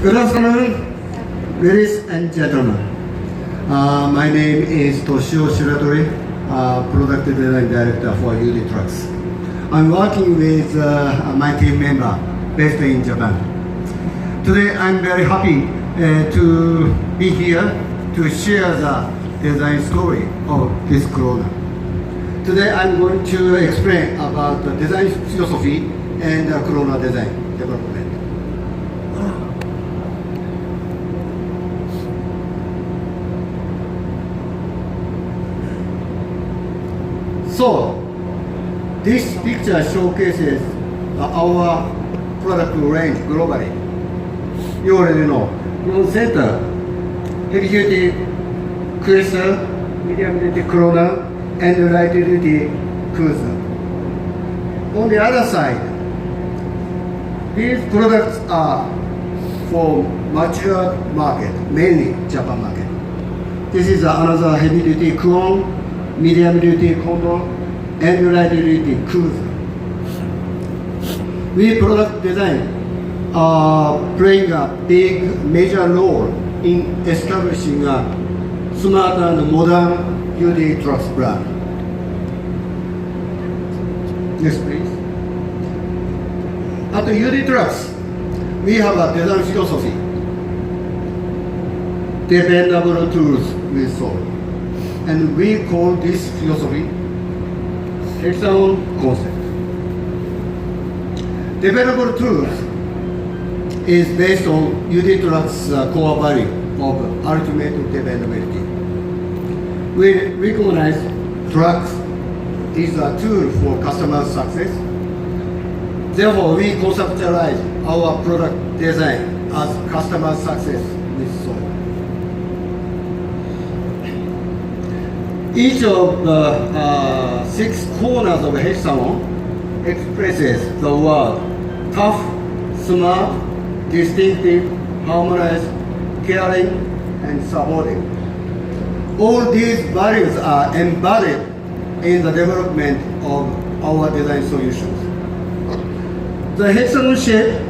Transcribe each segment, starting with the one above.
Good afternoon, ladies and gentlemen. My name is Toshio Shiratori, Product Design Director for UD Trucks. I'm working with my team member based in Japan. Today I'm very happy to be here to share the design story of this Corona. Today I'm going to explain about the design philosophy and Corona design development. So, this picture showcases our product range globally. You already know. From center, heavy duty cruiser, medium duty Corona, and light duty cruiser. On the other side, these products are for mature market, mainly Japan market. This is another heavy duty Kuon, medium duty Kondo, and light duty cruiser. We product design playing a big major role in establishing a smart and modern UD Trucks brand. Next, please. At UD Trucks, we have a design philosophy. Dependable tools we solve. And we call this philosophy Hexagon concept. Dependable tools is based on UD Trucks' core value of ultimate dependability. We recognize trucks is a tool for customer success. Therefore, we conceptualize our product design as customer success with soul. Each of the 6 corners of Hexagon expresses the word tough, smart, distinctive, harmonized, caring, and supportive. All these values are embodied in the development of our design solutions. The hexagon shape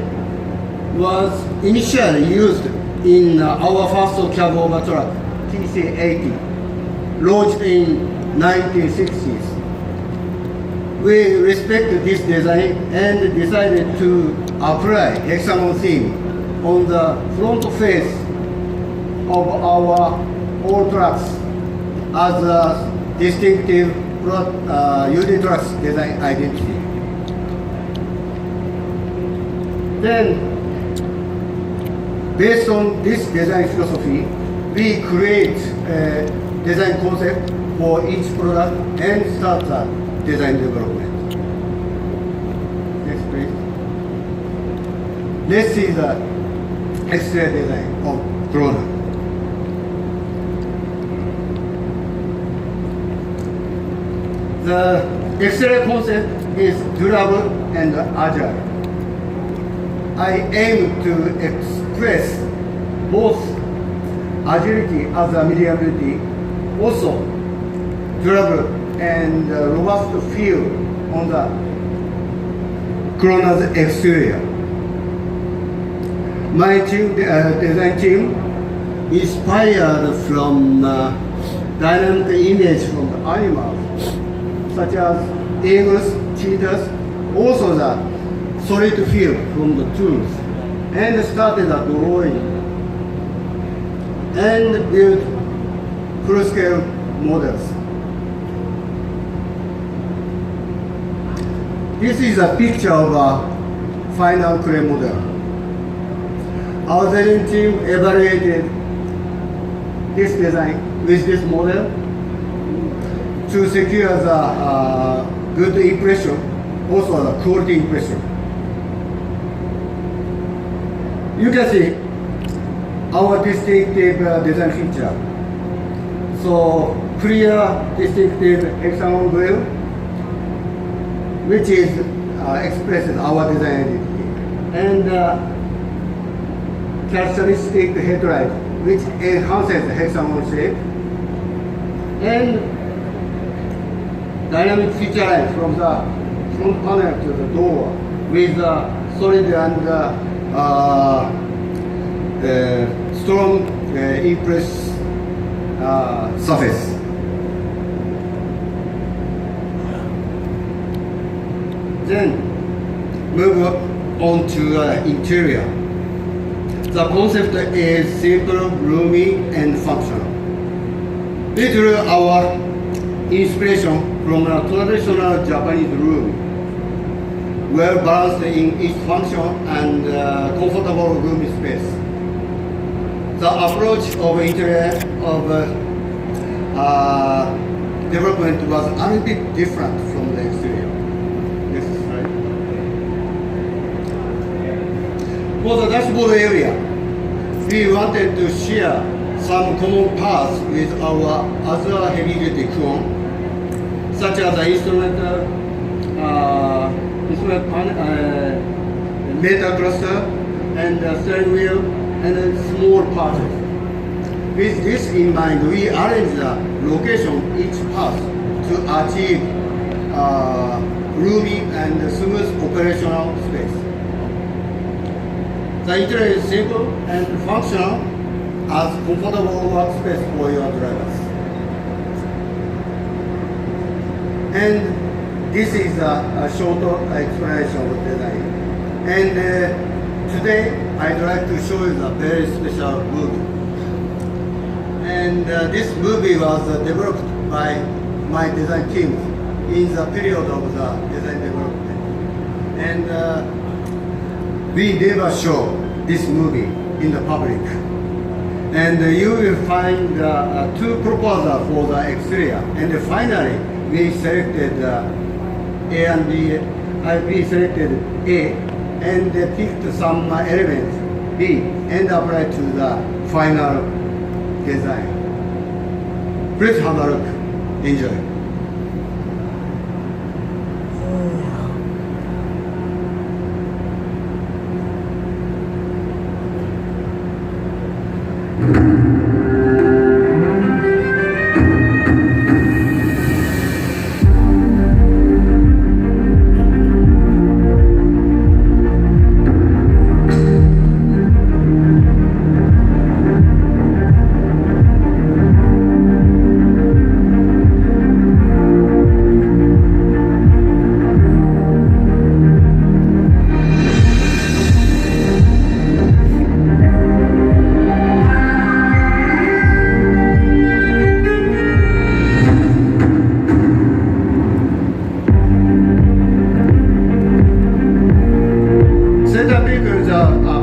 was initially used in our first cab over truck, TC80. Launched in 1960s. We respect this design and decided to apply hexagon theme on the front face of our all trucks as a distinctive UD Trucks design identity. Then, based on this design philosophy, we create a design concept for each product and start the design development. Next, please. Let's see the exterior design of Corona. The exterior concept is durable and agile. I aim to express both agility as a medium duty, also durable and robust feel on the Corona's exterior. My team, design team inspired from dynamic image from the animals, such as eagles, cheetahs, also the solid feel from the tools, and started a drawing and built full-scale models. This is a picture of a final clay model. Our design team evaluated this design with this model to secure the good impression, also the quality impression. You can see our distinctive design feature. So, clear, distinctive hexagon grill, which is expresses our design identity, and characteristic headlight, which enhances the hexagon shape, and dynamic feature light from the front panel to the door with solid and strong impress surface. Then move on to interior. The concept is simple, roomy, and functional. We drew our inspiration from a traditional Japanese room, well balanced in its function and comfortable room space. The approach of interior of development was a little bit different from the exterior. Next slide. For the dashboard area, we wanted to share some common parts with our other heavy-duty crew, such as the instrument metal cluster and the steering wheel and small parts. With this in mind, we arrange the location each part to achieve roomy and smooth operational space. The interior is simple and functional as comfortable workspace for your drivers. And this is a short explanation of design. And today I'd like to show you a very special movie. And this movie was developed by my design team in the period of the design development. And we never show this movie in the public. And you will find two proposals for the exterior. And finally, we selected A and B. We selected A and picked some elements B and applied to the final design. Please have a look. Enjoy.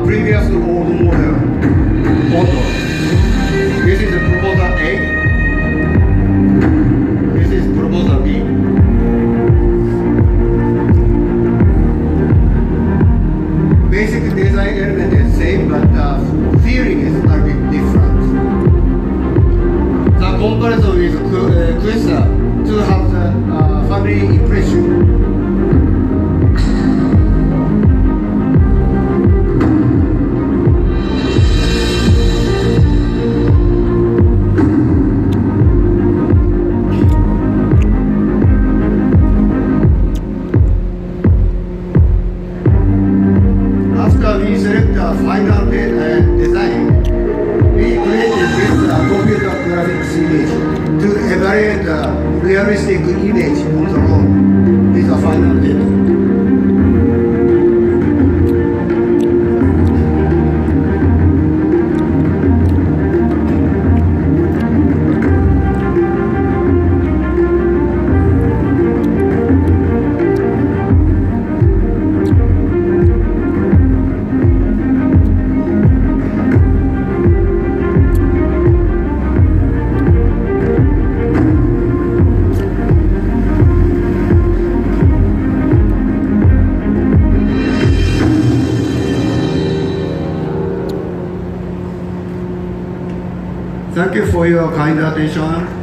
Previous old model motor. This is proposal A. This is proposal B. Basic design element is same, but feeling is a bit different. The comparison with Questa to have the family impression. We select the final design. We created this computer graphics image to evaluate the realistic image on the road with the final data. Thank you for your kind attention.